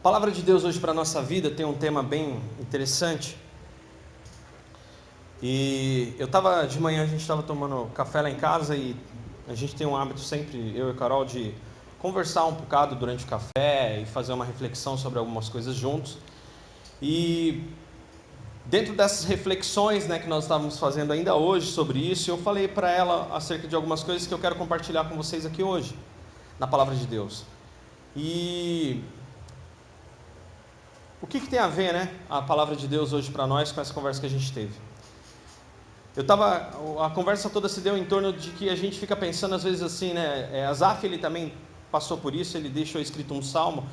A palavra de Deus hoje para a nossa vida tem um tema bem interessante. E eu estava de manhã, a gente estava tomando café lá em casa e a gente tem um hábito sempre, eu e a Carol, de conversar um bocado durante o café e fazer uma reflexão sobre algumas coisas juntos. E dentro dessas reflexões, que nós estávamos fazendo ainda hoje sobre isso, eu falei para ela acerca de algumas coisas que eu quero compartilhar com vocês aqui hoje, na palavra de Deus. E o que tem a ver, a palavra de Deus hoje para nós com essa conversa que a gente teve? A conversa toda se deu em torno de que a gente fica pensando às vezes assim, Asaf, ele também passou por isso, ele deixou escrito um salmo,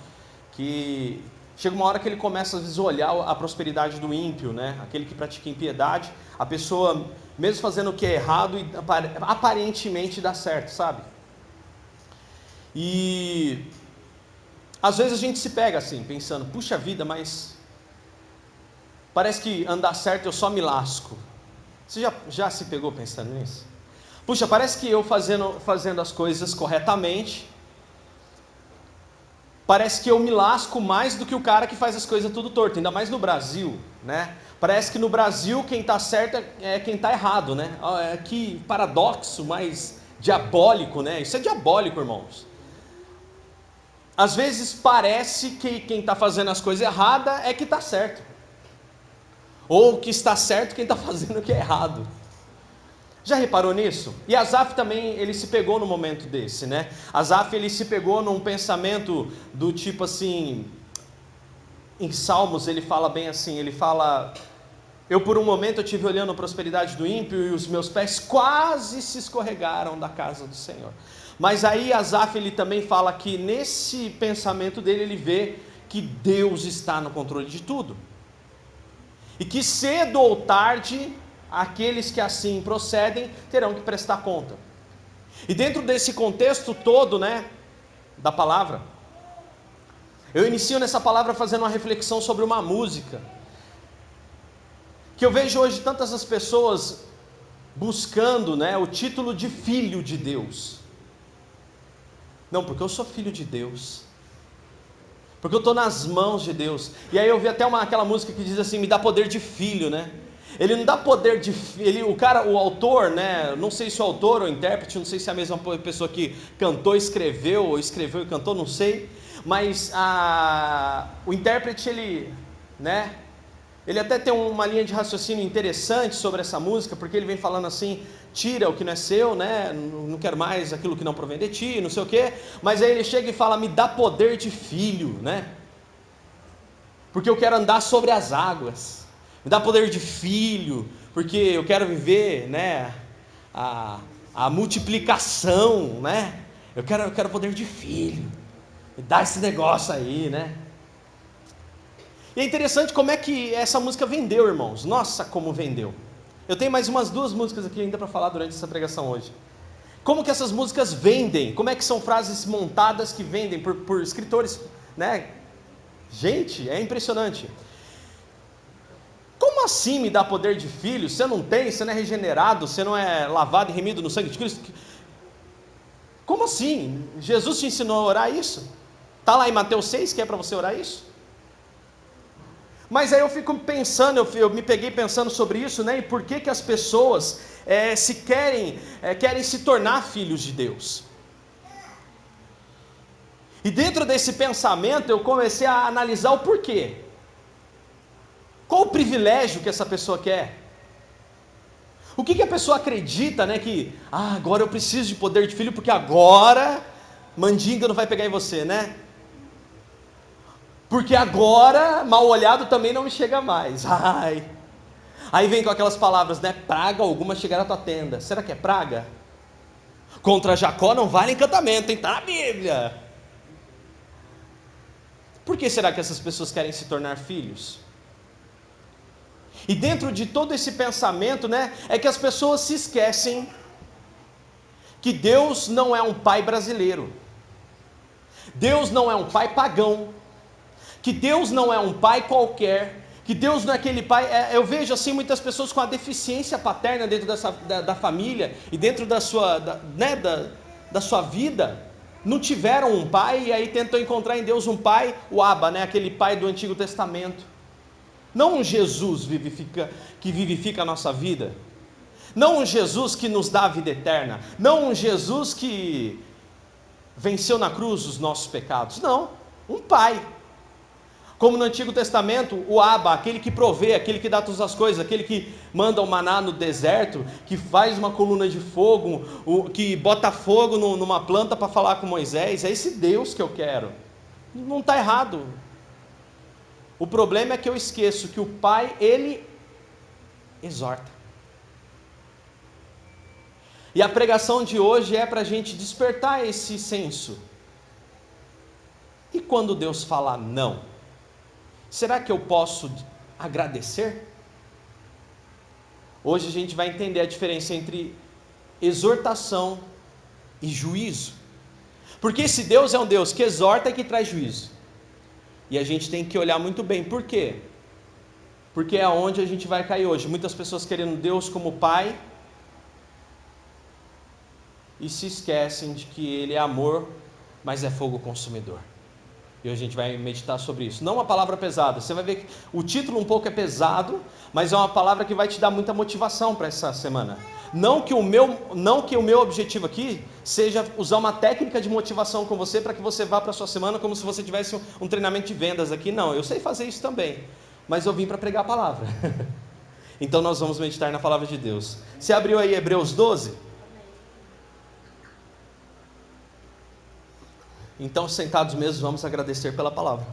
que chega uma hora que ele começa a olhar a prosperidade do ímpio, aquele que pratica impiedade, a pessoa, mesmo fazendo o que é errado, e aparentemente dá certo, sabe? E às vezes a gente se pega assim, pensando, puxa vida, mas parece que andar certo eu só me lasco. Você já se pegou pensando nisso? Puxa, parece que eu fazendo as coisas corretamente, parece que eu me lasco mais do que o cara que faz as coisas tudo torto, ainda mais no Brasil, Parece que no Brasil quem está certo é quem está errado, Que paradoxo mais diabólico, Isso é diabólico, irmãos. Às vezes parece que quem está fazendo as coisas erradas é que está certo. Ou que está certo quem está fazendo o que é errado. Já reparou nisso? E Asaf também, ele se pegou no momento desse, Asaf, ele se pegou num pensamento do tipo assim, em Salmos ele fala bem assim, ele fala, eu por um momento eu estive olhando a prosperidade do ímpio e os meus pés quase se escorregaram da casa do Senhor. Mas aí Asaf, ele também fala que nesse pensamento dele, ele vê que Deus está no controle de tudo. E que cedo ou tarde, aqueles que assim procedem, terão que prestar conta. E dentro desse contexto todo, da palavra, eu inicio nessa palavra fazendo uma reflexão sobre uma música. Que eu vejo hoje tantas as pessoas buscando, o título de filho de Deus. Não, porque eu sou filho de Deus, porque eu estou nas mãos de Deus. E aí eu vi até aquela música que diz assim, me dá poder de filho, Ele não dá poder de filho, o autor, não sei se o autor ou o intérprete, não sei se é a mesma pessoa que cantou, escreveu, ou escreveu e cantou, não sei. Mas o intérprete, ele até tem uma linha de raciocínio interessante sobre essa música, porque ele vem falando assim, tira o que não é seu, não quero mais aquilo que não provém de ti, não sei o quê, mas aí ele chega e fala, me dá poder de filho, porque eu quero andar sobre as águas, me dá poder de filho, porque eu quero viver, a multiplicação, eu quero poder de filho, me dá esse negócio aí, E é interessante como é que essa música vendeu, irmãos. Nossa, como vendeu. Eu tenho mais umas 2 músicas aqui ainda para falar durante essa pregação hoje. Como que essas músicas vendem? Como é que são frases montadas que vendem por escritores, Gente, é impressionante. Como assim me dá poder de filho? Você não tem, você não é regenerado, você não é lavado e remido no sangue de Cristo? Como assim? Jesus te ensinou a orar isso? Está lá em Mateus 6 que é para você orar isso? Mas aí eu fico pensando, eu me peguei pensando sobre isso, e por que as pessoas querem se tornar filhos de Deus. E dentro desse pensamento eu comecei a analisar o porquê. Qual o privilégio que essa pessoa quer? O que a pessoa acredita, que agora eu preciso de poder de filho, porque agora mandinga não vai pegar em você, Porque agora, mal olhado também não me chega mais. Aí vem com aquelas palavras, praga alguma chegará à tua tenda. Será que é praga? Contra Jacó não vale encantamento, está na Bíblia. Por que será que essas pessoas querem se tornar filhos? E dentro de todo esse pensamento, é que as pessoas se esquecem que Deus não é um pai brasileiro. Deus não é um pai pagão. Que Deus não é um pai qualquer, que Deus não é aquele pai, eu vejo assim muitas pessoas com a deficiência paterna dentro da família, e dentro da sua vida, não tiveram um pai e aí tentam encontrar em Deus um pai, o Abba, né? Aquele pai do Antigo Testamento. Não um Jesus que vivifica a nossa vida. Não um Jesus que nos dá a vida eterna. Não um Jesus que venceu na cruz os nossos pecados. Não, um pai. Como no Antigo Testamento, o Abba, aquele que provê, aquele que dá todas as coisas, aquele que manda o maná no deserto, que faz uma coluna de fogo, que bota fogo numa planta para falar com Moisés. É esse Deus que eu quero. Não está errado. O problema é que eu esqueço que o pai, ele exorta. E a pregação de hoje é para a gente despertar esse senso. E quando Deus falar não, será que eu posso agradecer? Hoje a gente vai entender a diferença entre exortação e juízo. Porque esse Deus é um Deus que exorta e que traz juízo. E a gente tem que olhar muito bem. Por quê? Porque é onde a gente vai cair hoje. Muitas pessoas querendo Deus como pai e se esquecem de que Ele é amor, mas é fogo consumidor. E hoje a gente vai meditar sobre isso. Não uma palavra pesada. Você vai ver que o título um pouco é pesado, mas é uma palavra que vai te dar muita motivação para essa semana. Não que o meu objetivo aqui seja usar uma técnica de motivação com você para que você vá para a sua semana como se você tivesse um treinamento de vendas aqui. Não, eu sei fazer isso também, mas eu vim para pregar a palavra. Então nós vamos meditar na palavra de Deus. Você abriu aí Hebreus 12? Então, sentados mesmo, vamos agradecer pela palavra.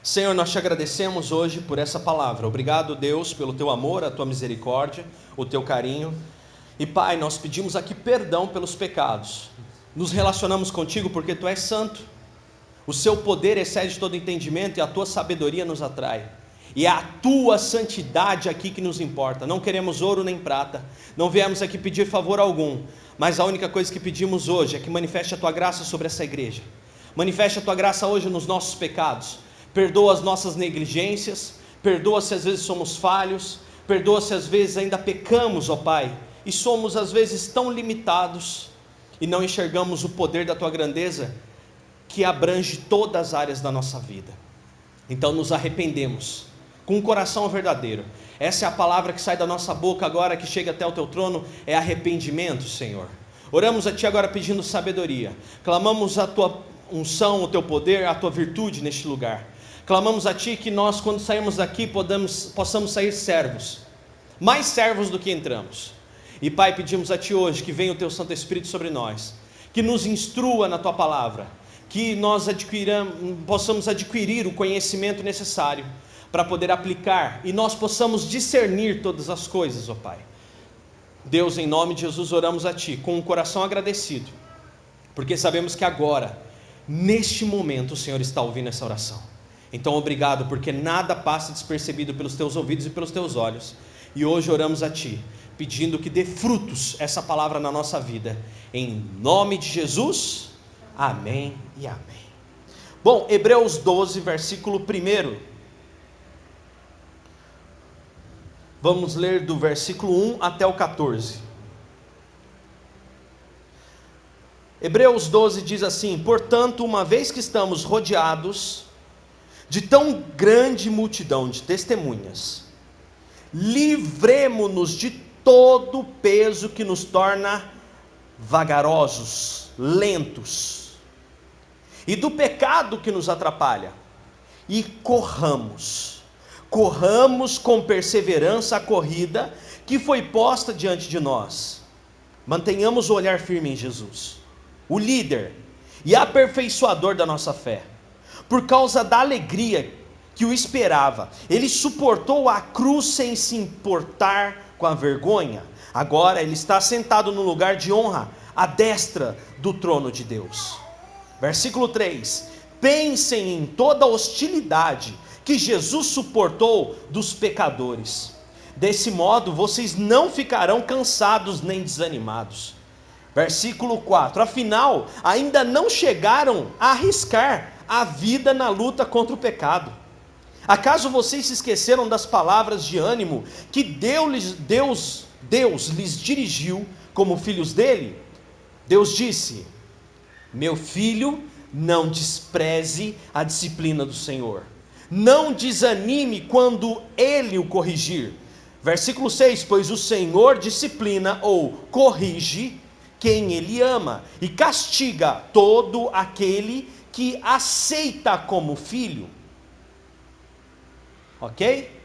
Senhor, nós te agradecemos hoje por essa palavra. Obrigado, Deus, pelo teu amor, a tua misericórdia, o teu carinho. E Pai, nós pedimos aqui perdão pelos pecados. Nos relacionamos contigo porque tu és santo. O seu poder excede todo entendimento e a tua sabedoria nos atrai. E é a tua santidade aqui que nos importa. Não queremos ouro nem prata. Não viemos aqui pedir favor algum. Mas a única coisa que pedimos hoje é que manifeste a tua graça sobre essa igreja. Manifeste a tua graça hoje nos nossos pecados. Perdoa as nossas negligências. Perdoa se às vezes somos falhos. Perdoa se às vezes ainda pecamos, ó Pai. E somos às vezes tão limitados. E não enxergamos o poder da tua grandeza que abrange todas as áreas da nossa vida. Então nos arrependemos. Com um coração verdadeiro. Essa é a palavra que sai da nossa boca agora, que chega até o teu trono, é arrependimento, Senhor. Oramos a Ti agora pedindo sabedoria. Clamamos a Tua unção, o Teu poder, a Tua virtude neste lugar. Clamamos a Ti que nós, quando sairmos daqui, possamos sair servos. Mais servos do que entramos. E Pai, pedimos a Ti hoje que venha o Teu Santo Espírito sobre nós. Que nos instrua na Tua palavra. Que nós possamos adquirir o conhecimento necessário para poder aplicar, e nós possamos discernir todas as coisas, ó Pai. Deus, em nome de Jesus, oramos a Ti, com um coração agradecido, porque sabemos que agora, neste momento, o Senhor está ouvindo essa oração. Então, obrigado, porque nada passa despercebido pelos Teus ouvidos e pelos Teus olhos, e hoje oramos a Ti, pedindo que dê frutos essa palavra na nossa vida, em nome de Jesus, amém e amém. Bom, Hebreus 12, versículo 1, vamos ler do versículo 1 até o 14. Hebreus 12 diz assim: portanto, uma vez que estamos rodeados de tão grande multidão de testemunhas, livremo-nos de todo o peso que nos torna vagarosos, lentos, e do pecado que nos atrapalha, e corramos com perseverança a corrida que foi posta diante de nós. Mantenhamos o olhar firme em Jesus, o líder e aperfeiçoador da nossa fé. Por causa da alegria que o esperava, ele suportou a cruz sem se importar com a vergonha. Agora ele está sentado no lugar de honra, à destra do trono de Deus. Versículo 3: pensem em toda a hostilidade que Jesus suportou dos pecadores. Desse modo vocês não ficarão cansados nem desanimados. Versículo 4: afinal, ainda não chegaram a arriscar a vida na luta contra o pecado. Acaso vocês se esqueceram das palavras de ânimo que Deus lhes dirigiu como filhos dele? Deus disse: Meu filho, não despreze a disciplina do Senhor. Não desanime quando Ele o corrigir. Versículo 6, pois o Senhor disciplina ou corrige quem Ele ama e castiga todo aquele que aceita como filho. Ok?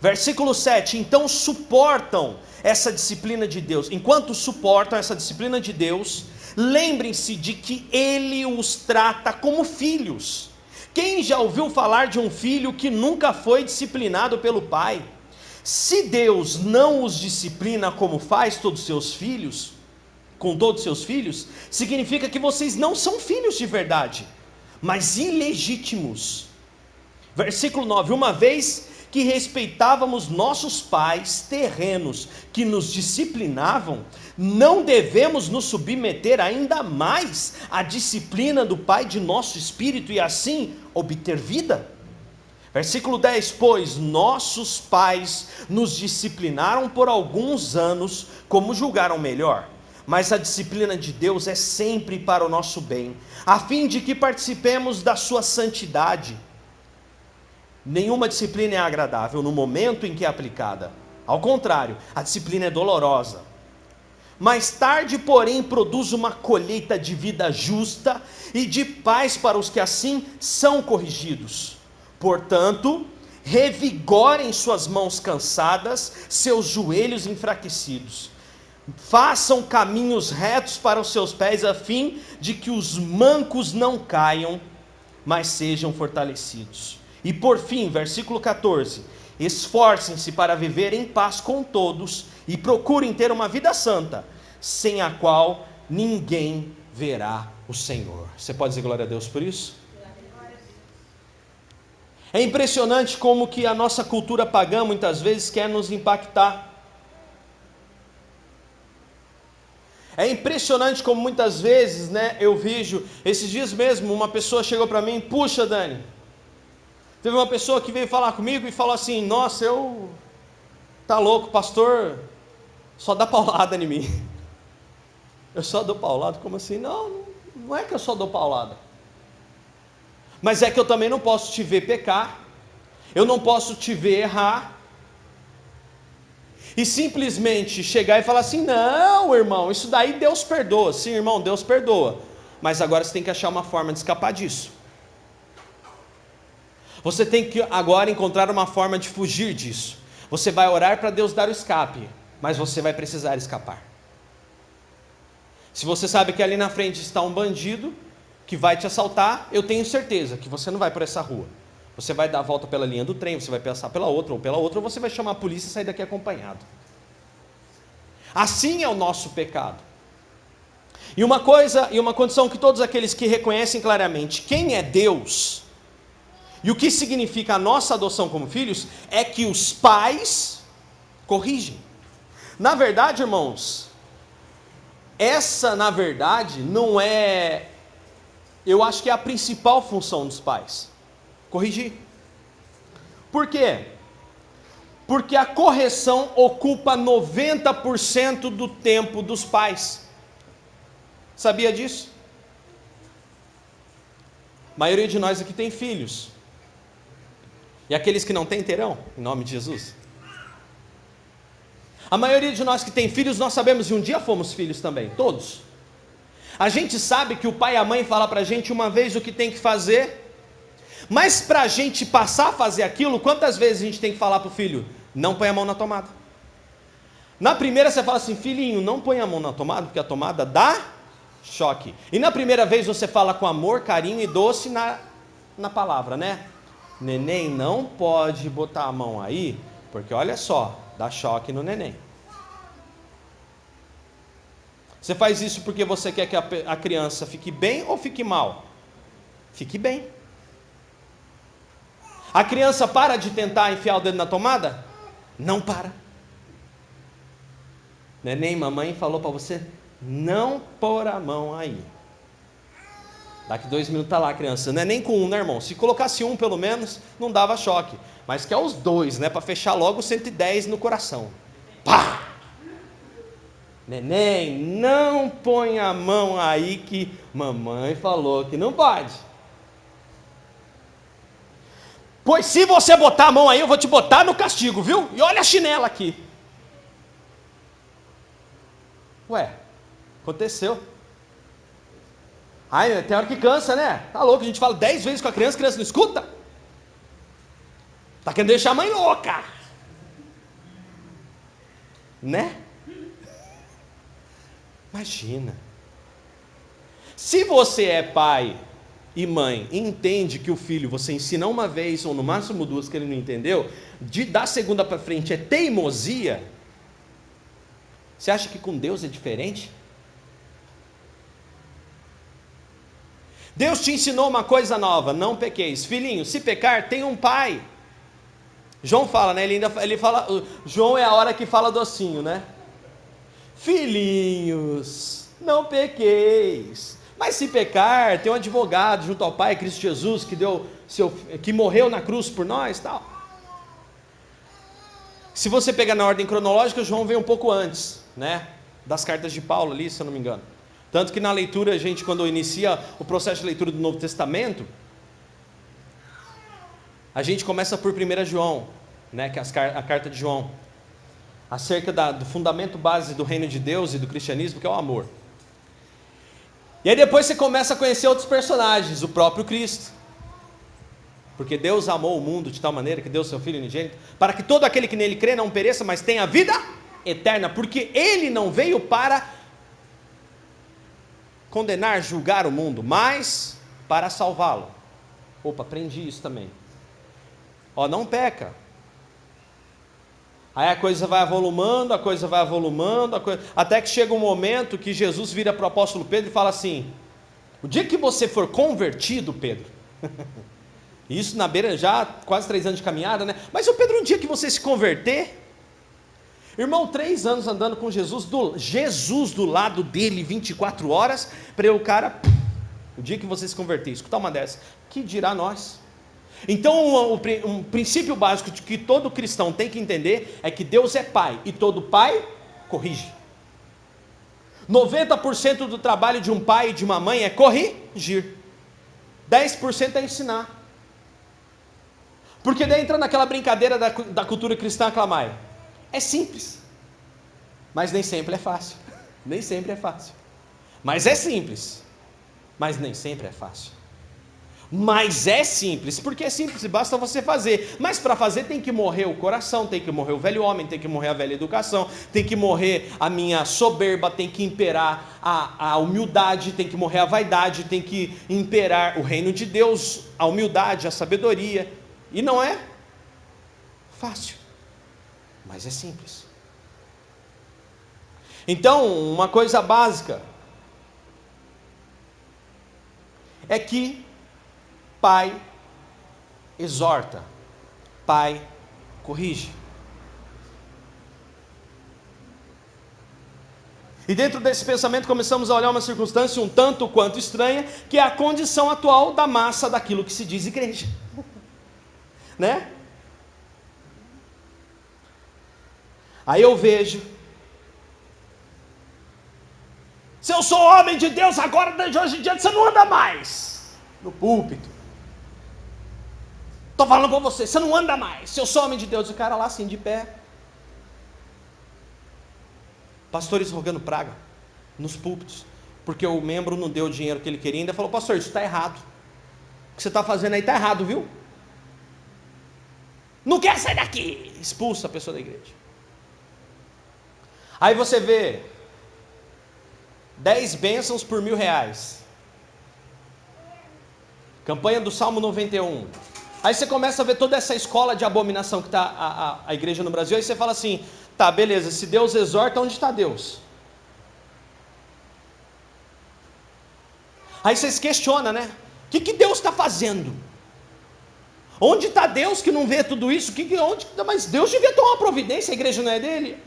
Versículo 7, então suportam essa disciplina de Deus. Enquanto suportam essa disciplina de Deus, lembrem-se de que Ele os trata como filhos. Quem já ouviu falar de um filho que nunca foi disciplinado pelo pai? Se Deus não os disciplina como faz todos os seus filhos, com todos os seus filhos, significa que vocês não são filhos de verdade, mas ilegítimos. Versículo 9, uma vez que respeitávamos nossos pais terrenos que nos disciplinavam, não devemos nos submeter ainda mais à disciplina do Pai de nosso espírito e assim obter vida? Versículo 10, pois nossos pais nos disciplinaram por alguns anos como julgaram melhor, mas a disciplina de Deus é sempre para o nosso bem, a fim de que participemos da sua santidade. Nenhuma disciplina é agradável no momento em que é aplicada. Ao contrário, a disciplina é dolorosa. Mais tarde, porém, produz uma colheita de vida justa e de paz para os que assim são corrigidos. Portanto, revigorem suas mãos cansadas, seus joelhos enfraquecidos. Façam caminhos retos para os seus pés, a fim de que os mancos não caiam, mas sejam fortalecidos. E por fim, versículo 14, esforcem-se para viver em paz com todos e procurem ter uma vida santa, sem a qual ninguém verá o Senhor. Você pode dizer glória a Deus por isso? É impressionante como que a nossa cultura pagã muitas vezes quer nos impactar. É impressionante como muitas vezes, eu vejo, esses dias mesmo, uma pessoa chegou para mim, puxa Dani, teve uma pessoa que veio falar comigo e falou assim, nossa, tá louco, pastor, só dá paulada em mim. Eu só dou paulada? Como assim? Não é que eu só dou paulada. Mas é que eu também não posso te ver pecar, eu não posso te ver errar, e simplesmente chegar e falar assim, não irmão, isso daí Deus perdoa. Sim irmão, Deus perdoa, mas agora você tem que achar uma forma de escapar disso. Você tem que agora encontrar uma forma de fugir disso. Você vai orar para Deus dar o escape, mas você vai precisar escapar. Se você sabe que ali na frente está um bandido que vai te assaltar, eu tenho certeza que você não vai por essa rua. Você vai dar a volta pela linha do trem, você vai passar pela outra, ou você vai chamar a polícia e sair daqui acompanhado. Assim é o nosso pecado. E uma condição que todos aqueles que reconhecem claramente quem é Deus e o que significa a nossa adoção como filhos, é que os pais corrigem. Na verdade, irmãos, essa na verdade não é, eu acho que é a principal função dos pais, corrigir. Por quê? Porque a correção ocupa 90% do tempo dos pais. Sabia disso? A maioria de nós aqui tem filhos. E aqueles que não têm terão, em nome de Jesus. A maioria de nós que tem filhos, nós sabemos, e um dia fomos filhos também, todos. A gente sabe que o pai e a mãe falam para a gente uma vez o que tem que fazer, mas para a gente passar a fazer aquilo, quantas vezes a gente tem que falar para o filho, não põe a mão na tomada? Na primeira você fala assim, filhinho, não põe a mão na tomada, porque a tomada dá choque. E na primeira vez você fala com amor, carinho e doce na palavra, né? Neném não pode botar a mão aí, porque olha só, dá choque no neném. Você faz isso porque você quer que a criança fique bem ou fique mal? Fique bem. A criança para de tentar enfiar o dedo na tomada? Não para. Neném, mamãe falou para você não pôr a mão aí. Daqui 2 minutos está lá a criança. Não é nem com um, né, irmão? Se colocasse um, pelo menos, não dava choque. Mas que é os 2, né? Para fechar logo 110 no coração. Pá! Neném, não põe a mão aí que mamãe falou que não pode. Pois se você botar a mão aí, eu vou te botar no castigo, viu? E olha a chinela aqui. Ué, aconteceu. Ai, tem hora que cansa, né? Tá louco, a gente fala 10 vezes com a criança não escuta. Tá querendo deixar a mãe louca. Né? Imagina. Se você é pai e mãe e entende que o filho você ensina uma vez ou no máximo duas que ele não entendeu, da segunda para frente é teimosia, você acha que com Deus é diferente? Deus te ensinou uma coisa nova, não pequeis. Filhinho, se pecar, tem um pai. João fala, né? Ele fala, João é a hora que fala docinho, né? Filhinhos, não pequeis. Mas se pecar, tem um advogado junto ao Pai, Cristo Jesus, que morreu na cruz por nós, tal. Se você pegar na ordem cronológica, João vem um pouco antes, né? Das cartas de Paulo ali, se eu não me engano. Tanto que na leitura, a gente, quando inicia o processo de leitura do Novo Testamento, a gente começa por 1 João, né? Que é a carta de João, acerca do fundamento base do reino de Deus e do cristianismo, que é o amor. E aí depois você começa a conhecer outros personagens, o próprio Cristo. Porque Deus amou o mundo de tal maneira que deu seu Filho unigênito, para que todo aquele que nele crê não pereça, mas tenha vida eterna. Porque ele não veio para condenar, julgar o mundo, mas para salvá-lo. Opa, aprendi isso também. Ó, não peca. Aí a coisa vai avolumando, até que chega um momento que Jesus vira para o apóstolo Pedro e fala assim: o dia que você for convertido, Pedro, isso na beira já quase 3 anos de caminhada, né? Mas o Pedro, um dia que você se converter, irmão, 3 anos andando com Jesus do lado dele 24 horas, para o cara, o dia que você se converter, escutar uma dessa, que dirá nós? Então, um princípio básico de que todo cristão tem que entender é que Deus é pai, e todo pai corrige. 90% do trabalho de um pai e de uma mãe é corrigir, 10% é ensinar. Porque daí entra naquela brincadeira da cultura cristã, aclamai. É simples, mas nem sempre é fácil. Nem sempre é fácil. Mas é simples, mas nem sempre é fácil. Mas é simples, porque é simples, basta você fazer. Mas para fazer tem que morrer o coração, tem que morrer o velho homem, tem que morrer a velha educação, tem que morrer a minha soberba, tem que imperar a humildade, tem que morrer a vaidade, tem que imperar o reino de Deus, a humildade, a sabedoria. E não é fácil, mas é simples. Então, uma coisa básica é que pai exorta, pai corrige. E dentro desse pensamento começamos a olhar uma circunstância um tanto quanto estranha, que é a condição atual da massa daquilo que se diz igreja. Né? Aí eu vejo, se eu sou homem de Deus agora, desde hoje em diante, você não anda mais no púlpito. Estou falando com você, você não anda mais. Se eu sou homem de Deus, o cara lá assim, de pé. Pastores rogando praga nos púlpitos, porque o membro não deu o dinheiro que ele queria, ainda falou: pastor, isso está errado. O que você está fazendo aí está errado, viu? Não quer sair daqui. Expulsa a pessoa da igreja. Aí você vê 10 bênçãos por R$1.000. Campanha do Salmo 91. Aí você começa a ver toda essa escola de abominação que está a igreja no Brasil. Aí você fala assim: tá, beleza, se Deus exorta, onde está Deus? Aí vocês questionam, né? O que Deus está fazendo? Onde está Deus que não vê tudo isso? Mas Deus devia tomar uma providência, a igreja não é dele?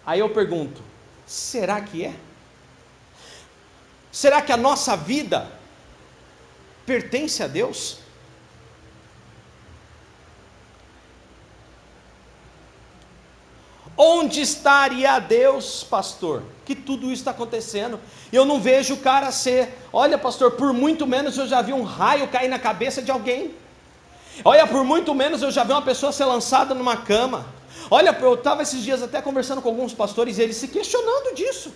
Aí eu pergunto: será que é? Será que a nossa vida pertence a Deus? Onde estaria Deus, pastor, que tudo isso está acontecendo? Eu não vejo o cara ser, olha pastor, por muito menos eu já vi um raio cair na cabeça de alguém. Olha, por muito menos eu já vi uma pessoa ser lançada numa cama. Olha, eu estava esses dias até conversando com alguns pastores e eles se questionando disso.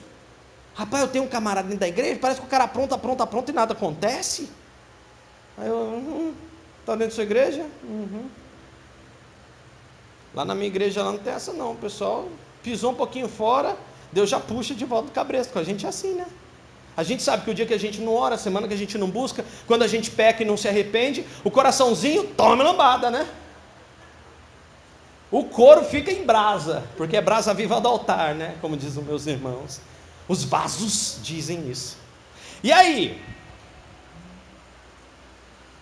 Rapaz, eu tenho um camarada dentro da igreja, parece que o cara apronta e nada acontece. Aí eu, tá dentro da sua igreja? Lá na minha igreja lá não tem essa não, o pessoal pisou um pouquinho fora, Deus já puxa de volta o cabresto, com a gente é assim, né? A gente sabe que o dia que a gente não ora, a semana que a gente não busca, quando a gente peca e não se arrepende, o coraçãozinho toma lambada, né? O couro fica em brasa, porque é brasa viva do altar, né? Como dizem os meus irmãos. Os vasos dizem isso. E aí?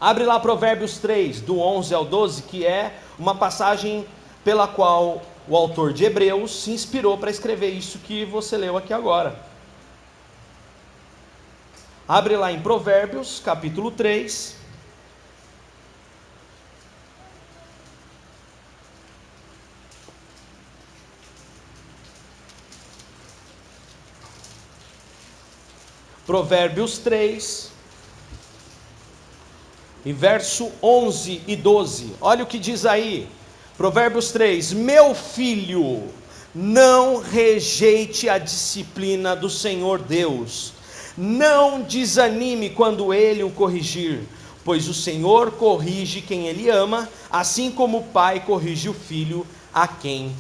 Abre lá Provérbios 3, do 11 ao 12, que é uma passagem pela qual o autor de Hebreus se inspirou para escrever isso que você leu aqui agora. Abre lá em Provérbios, capítulo 3. Provérbios 3, e verso 11 e 12. Olha o que diz aí. Provérbios 3: meu filho, não rejeite a disciplina do Senhor Deus. Não desanime quando Ele o corrigir, pois o Senhor corrige quem Ele ama, assim como o pai corrige o filho a quem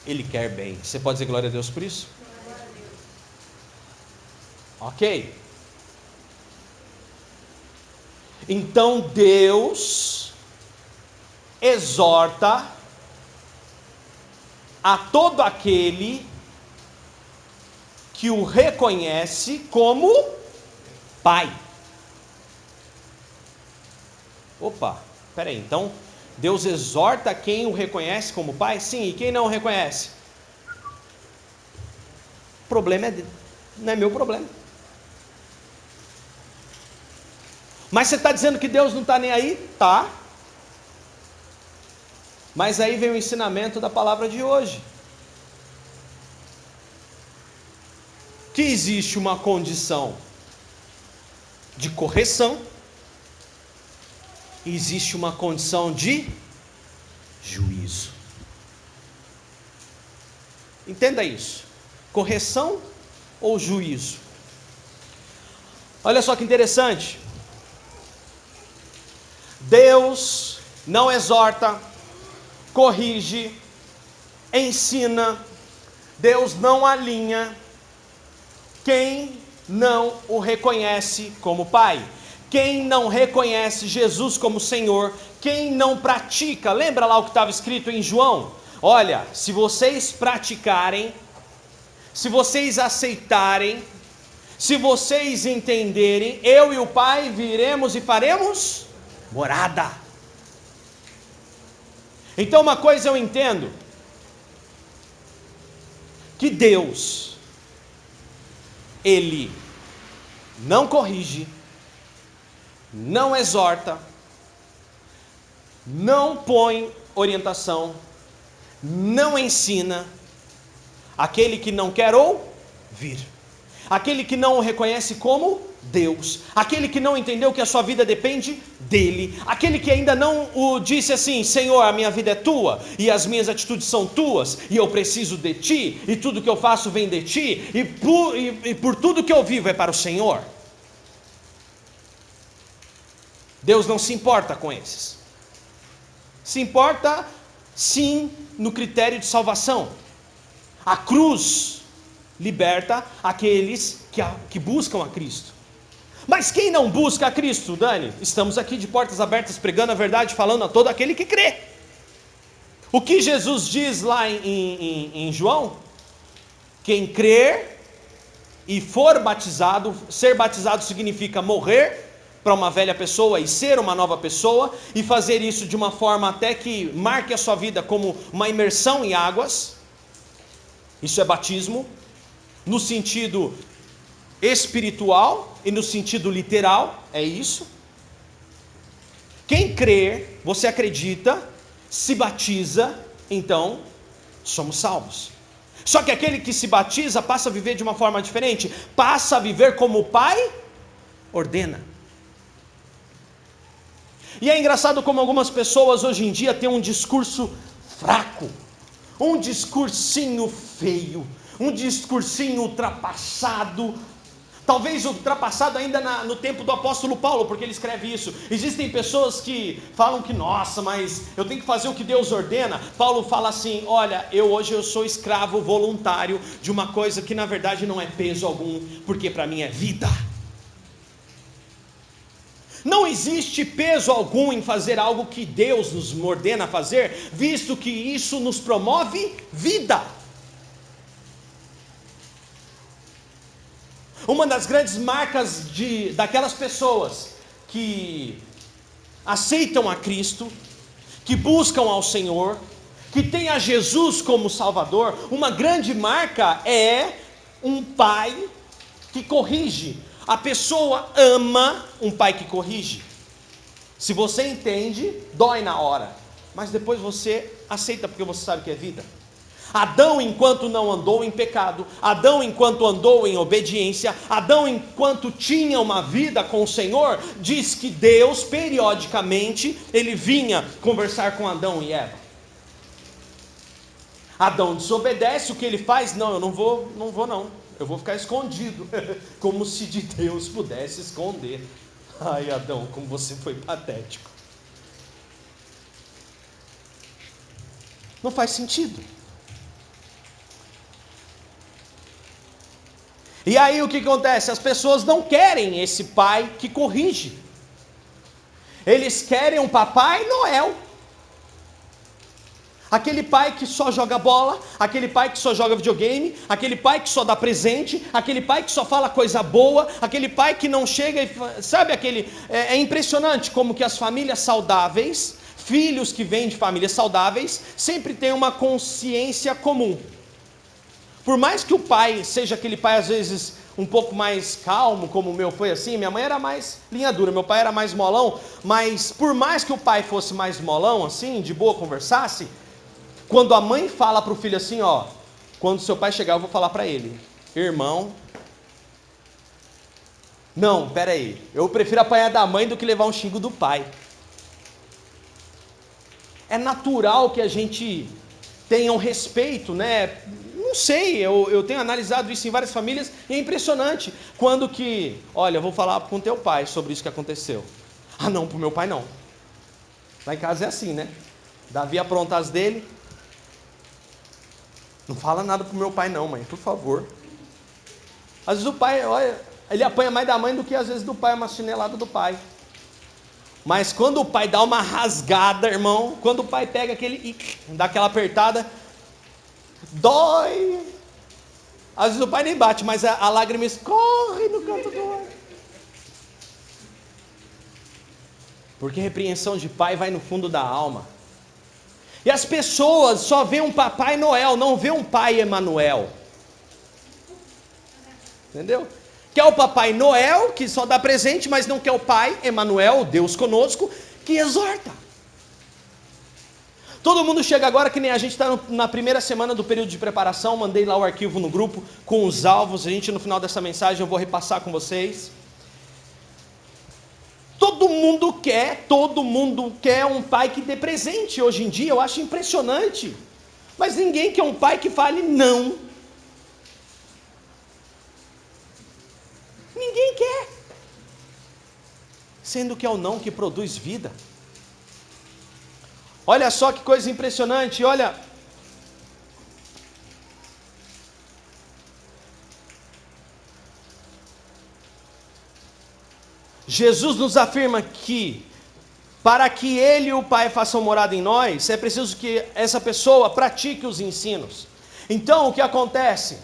Ele quer bem. Você pode dizer glória a Deus por isso? Ok. Então Deus exorta a todo aquele que o reconhece como pai. Opa, peraí, então Deus exorta quem o reconhece como pai? Sim, e quem não o reconhece? O problema não é meu problema. Mas você está dizendo que Deus não está nem aí? Tá. Mas aí vem o ensinamento da palavra de hoje. Que existe uma condição de correção, e existe uma condição de juízo. Entenda isso. Correção ou juízo? Olha só que interessante. Deus não exorta, corrige, ensina, Deus não alinha quem não o reconhece como Pai, quem não reconhece Jesus como Senhor, quem não pratica. Lembra lá o que estava escrito em João? Olha, se vocês praticarem, se vocês aceitarem, se vocês entenderem, eu e o Pai viremos e faremos morada. Então uma coisa eu entendo, que Deus, Ele não corrige, não exorta, não põe orientação, não ensina aquele que não quer ouvir, aquele que não o reconhece como Deus, aquele que não entendeu que a sua vida depende dele, aquele que ainda não o disse assim: Senhor, a minha vida é tua, e as minhas atitudes são tuas, e eu preciso de ti, e tudo que eu faço vem de ti, e por tudo que eu vivo é para o Senhor. Deus não se importa com esses. Se importa sim no critério de salvação. A cruz liberta aqueles que buscam a Cristo. Mas quem não busca a Cristo, Dani? Estamos aqui de portas abertas pregando a verdade, falando a todo aquele que crê. O que Jesus diz lá em João? Quem crer e for batizado, ser batizado significa morrer para uma velha pessoa e ser uma nova pessoa, e fazer isso de uma forma até que marque a sua vida como uma imersão em águas. Isso é batismo, no sentido espiritual e no sentido literal, é isso. Quem crer, você acredita, se batiza, então somos salvos. Só que aquele que se batiza passa a viver de uma forma diferente, passa a viver como o Pai ordena. E é engraçado como algumas pessoas hoje em dia têm um discurso fraco, um discursinho feio, um discursinho ultrapassado, talvez ultrapassado ainda no tempo do apóstolo Paulo, porque ele escreve isso. Existem pessoas que falam que, nossa, mas eu tenho que fazer o que Deus ordena. Paulo fala assim, olha, hoje eu sou escravo voluntário de uma coisa que na verdade não é peso algum, porque para mim é vida. Não existe peso algum em fazer algo que Deus nos ordena fazer, visto que isso nos promove vida. Uma das grandes marcas daquelas pessoas que aceitam a Cristo, que buscam ao Senhor, que tem a Jesus como Salvador, uma grande marca é um pai que corrige. A pessoa ama um pai que corrige. Se você entende, dói na hora, mas depois você aceita porque você sabe que é vida. Adão, enquanto não andou em pecado, Adão, enquanto andou em obediência, Adão, enquanto tinha uma vida com o Senhor, diz que Deus, periodicamente, ele vinha conversar com Adão e Eva. Adão desobedece, o que ele faz? Não, eu não vou não, eu vou ficar escondido, como se de Deus pudesse esconder. Ai, Adão, como você foi patético. Não faz sentido. E aí o que acontece? As pessoas não querem esse pai que corrige. Eles querem um Papai Noel. Aquele pai que só joga bola, aquele pai que só joga videogame, aquele pai que só dá presente, aquele pai que só fala coisa boa, aquele pai que não chega e... Sabe aquele... É impressionante como que as famílias saudáveis, filhos que vêm de famílias saudáveis, sempre têm uma consciência comum. Por mais que o pai seja aquele pai às vezes um pouco mais calmo, como o meu foi assim, minha mãe era mais linha dura, meu pai era mais molão, mas por mais que o pai fosse mais molão assim, de boa conversasse, quando a mãe fala para o filho assim, ó, quando seu pai chegar eu vou falar para ele, irmão, não, pera aí, eu prefiro apanhar da mãe do que levar um xingo do pai. É natural que a gente tenha um respeito, né? Não sei, eu tenho analisado isso em várias famílias e é impressionante. Quando que, olha, eu vou falar com teu pai sobre isso que aconteceu. Ah não, pro meu pai não. Lá em casa é assim, né? Davi apronta as dele. Não fala nada pro meu pai não, mãe, por favor. Às vezes o pai, olha, ele apanha mais da mãe do que às vezes do pai, uma chinelada do pai. Mas quando o pai dá uma rasgada, irmão, quando o pai pega aquele, dá aquela apertada, dói. Às vezes o pai nem bate, mas a lágrima escorre no canto do olho. Porque repreensão de pai vai no fundo da alma. E as pessoas só veem um Papai Noel, não vê um Pai Emanuel. Entendeu? Quer o Papai Noel, que só dá presente, mas não quer o Pai Emanuel, Deus conosco, que exorta. Todo mundo chega agora, que nem a gente está na primeira semana do período de preparação, mandei lá o arquivo no grupo com os alvos, a gente no final dessa mensagem eu vou repassar com vocês. Todo mundo quer um pai que dê presente hoje em dia, eu acho impressionante. Mas ninguém quer um pai que fale não. Ninguém quer. Sendo que é o não que produz vida. Olha só que coisa impressionante, olha. Jesus nos afirma que para que Ele e o Pai façam morada em nós, é preciso que essa pessoa pratique os ensinos. Então o que acontece?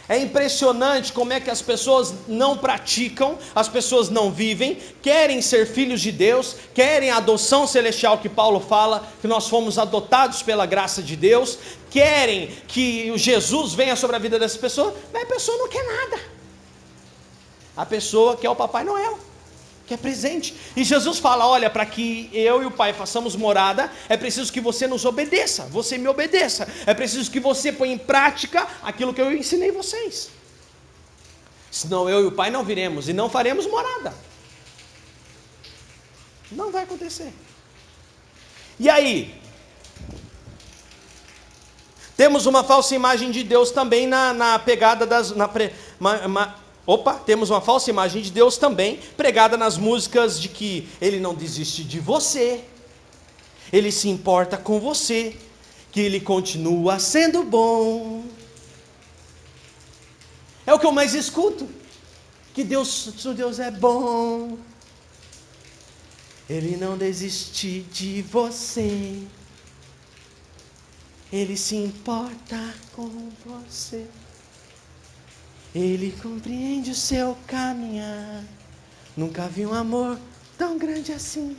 É impressionante como é que as pessoas não praticam, as pessoas não vivem, querem ser filhos de Deus, querem a adoção celestial que Paulo fala, que nós fomos adotados pela graça de Deus, querem que Jesus venha sobre a vida dessa pessoa, mas a pessoa não quer nada. A pessoa quer o Papai Noel. que é presente. E Jesus fala, olha, para que eu e o Pai façamos morada, é preciso que você nos obedeça, você me obedeça, é preciso que você ponha em prática aquilo que eu ensinei vocês. Senão eu e o Pai não viremos e não faremos morada. Não vai acontecer. E aí? Temos uma falsa imagem de Deus também na pegada das... temos uma falsa imagem de Deus também pregada nas músicas de que Ele não desiste de você, Ele se importa com você, que Ele continua sendo bom. É o que eu mais escuto, que Deus é bom, Ele não desiste de você, Ele se importa com você, Ele compreende o seu caminhar, nunca vi um amor tão grande assim.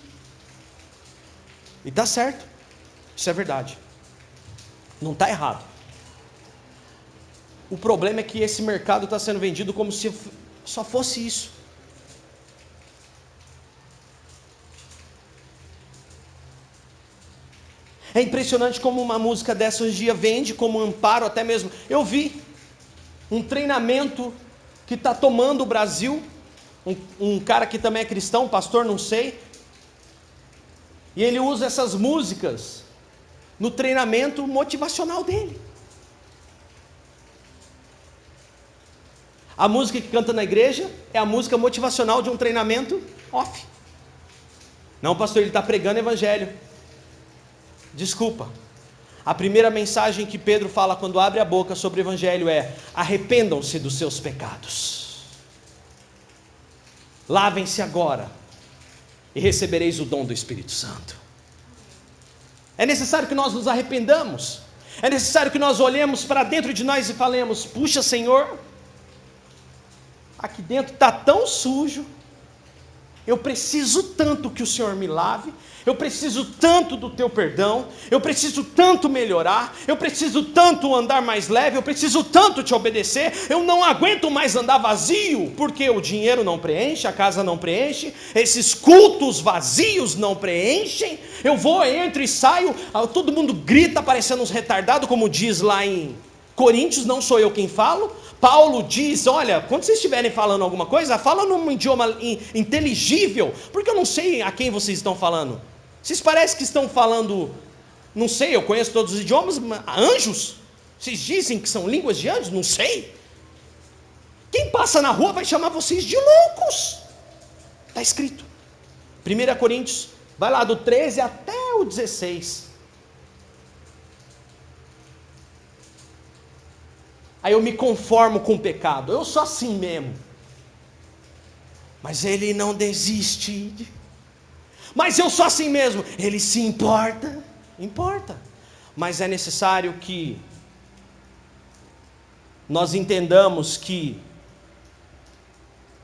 E tá certo, isso é verdade, não está errado. O problema é que esse mercado está sendo vendido como se só fosse isso. É impressionante como uma música dessa hoje em dia vende como amparo, até mesmo. Eu vi um treinamento que está tomando o Brasil, um cara que também é cristão, um pastor, não sei, e ele usa essas músicas no treinamento motivacional dele. A música que canta na igreja é a música motivacional de um treinamento off. Não, pastor, ele está pregando evangelho. Desculpa. A primeira mensagem que Pedro fala quando abre a boca sobre o evangelho é: arrependam-se dos seus pecados. Lavem-se agora e recebereis o dom do Espírito Santo. É necessário que nós nos arrependamos. É necessário que nós olhemos para dentro de nós e falemos: puxa, Senhor, aqui dentro está tão sujo, eu preciso tanto que o Senhor me lave, eu preciso tanto do teu perdão, eu preciso tanto melhorar, eu preciso tanto andar mais leve, eu preciso tanto te obedecer, eu não aguento mais andar vazio, porque o dinheiro não preenche, a casa não preenche, esses cultos vazios não preenchem, eu vou, entro e saio, todo mundo grita parecendo uns retardados, como diz lá em Coríntios, não sou eu quem falo. Paulo diz, olha, quando vocês estiverem falando alguma coisa, fala num idioma inteligível, porque eu não sei a quem vocês estão falando. Vocês parecem que estão falando, não sei, eu conheço todos os idiomas, anjos? Vocês dizem que são línguas de anjos? Não sei. Quem passa na rua vai chamar vocês de loucos. Está escrito. 1 Coríntios, vai lá do 13 até o 16. Aí eu me conformo com o pecado, eu sou assim mesmo. Mas ele não desiste. Mas eu sou assim mesmo, ele se importa. Importa. Mas é necessário que nós entendamos que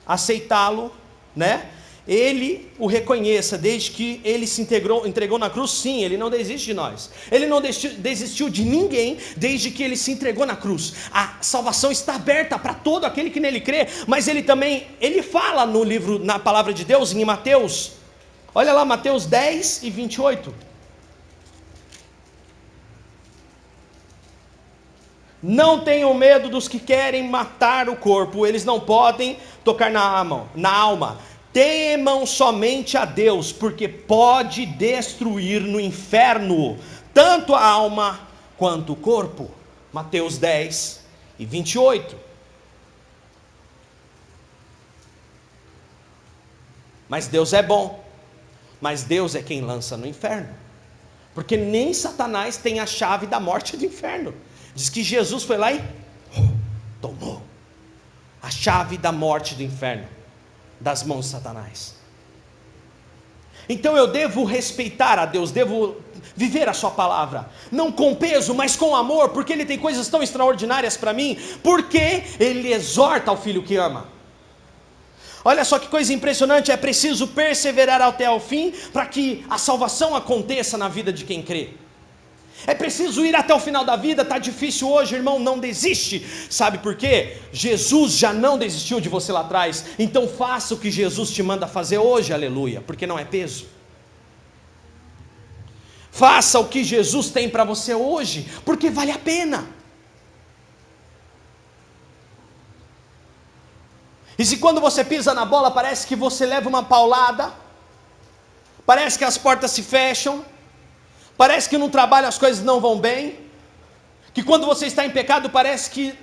aceitá-lo, né? Ele o reconheça, desde que ele se entregou na cruz. Sim, ele não desiste de nós, ele não desistiu de ninguém, desde que ele se entregou na cruz. A salvação está aberta para todo aquele que nele crê, mas ele fala no livro, na palavra de Deus, em Mateus, olha lá, Mateus 10 e 28, não tenham medo dos que querem matar o corpo, eles não podem tocar na alma. Temam somente a Deus, porque pode destruir no inferno tanto a alma quanto o corpo. Mateus 10 e 28. Mas Deus é bom, mas Deus é quem lança no inferno, porque nem Satanás tem a chave da morte do inferno. Diz que Jesus foi lá e tomou a chave da morte do inferno das mãos de Satanás. Então eu devo respeitar a Deus, devo viver a sua palavra, não com peso, mas com amor, porque Ele tem coisas tão extraordinárias para mim, porque Ele exorta ao filho que ama. Olha só que coisa impressionante, é preciso perseverar até o fim, para que a salvação aconteça na vida de quem crê. É preciso ir até o final da vida, está difícil hoje, irmão, não desiste. Sabe por quê? Jesus já não desistiu de você lá atrás, então faça o que Jesus te manda fazer hoje, aleluia, porque não é peso. Faça o que Jesus tem para você hoje, porque vale a pena. E se quando você pisa na bola parece que você leva uma paulada, parece que as portas se fecham, parece que no trabalho as coisas não vão bem, que quando você está em pecado parece que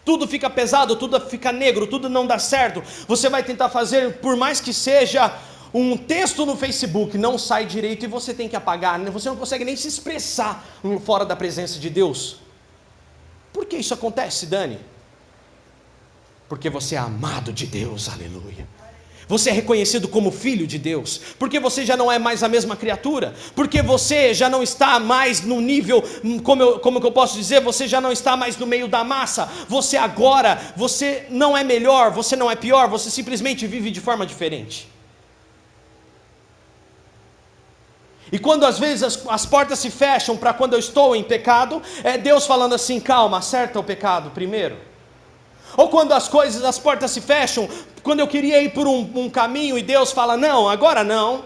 tudo fica pesado, tudo fica negro, tudo não dá certo, você vai tentar fazer, por mais que seja um texto no Facebook, não sai direito e você tem que apagar, você não consegue nem se expressar fora da presença de Deus. Por que isso acontece, Dani? Porque você é amado de Deus, aleluia. Você é reconhecido como filho de Deus, porque você já não é mais a mesma criatura, porque você já não está mais no nível, como que eu posso dizer, você já não está mais no meio da massa, você agora, você não é melhor, você não é pior, você simplesmente vive de forma diferente. E quando às vezes as portas se fecham para quando eu estou em pecado, é Deus falando assim, calma, acerta o pecado primeiro. Ou quando as portas se fecham, quando eu queria ir por um caminho e Deus fala, não, agora não.